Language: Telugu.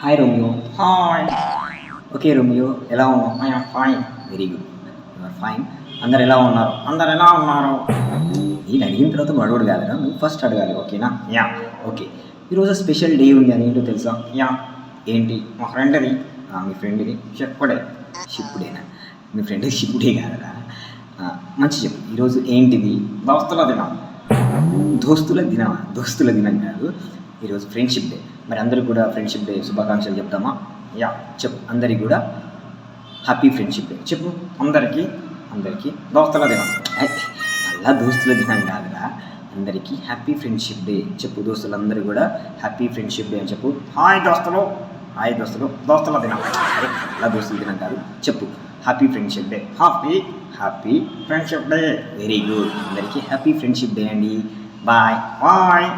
Hi Romeo. Hi. Okay Romeo, ఎలా ఉన్నావు? I'm fine. Very good, you are fine. అందరు ఎలా ఉన్నారు? అందరు ఎలా ఉన్నారు? నేను అడిగిన తర్వాత నువ్వు అడగడు కాదురా, నువ్వు ఫస్ట్ అడగాలి. ఓకేనా? యా. ఓకే. ఈరోజు స్పెషల్ డే ఉంది, అది ఏంటో తెలుసా? యా. ఏంటి? మా ఫ్రెండ్ది మీ ఫ్రెండ్ది చెప్పుడే. షిప్పుడేనా? మీ ఫ్రెండ్ షిప్పుడే కాదురా. మంచి చెప్పు, ఈరోజు ఏంటిది? దోస్తుల దినం. దోస్తుల దినం కాదు, ఈరోజు ఫ్రెండ్షిప్ డే. మరి అందరికి కూడా ఫ్రెండ్షిప్ డే శుభాకాంక్షలు చెప్తామా? యా. చెప్పు, అందరికి కూడా హ్యాపీ ఫ్రెండ్షిప్ డే చెప్పు. అందరికీ అందరికీ దోస్తుల దినం. అలా దోస్తుల దినం కాదురా, అందరికీ హ్యాపీ ఫ్రెండ్షిప్ డే చెప్పు. దోస్తులందరూ కూడా హ్యాపీ ఫ్రెండ్షిప్ డే అని చెప్పు. హాయ్ దోస్తులు. హాయ్ దోస్తులు. దోస్తుల దినం. అరే, అలా దోస్తుల దినం కాదు, చెప్పు happy friendship day. Happy friendship day. Very good. అందరికీ హ్యాపీ ఫ్రెండ్షిప్ డే అండి. బాయ్. బాయ్.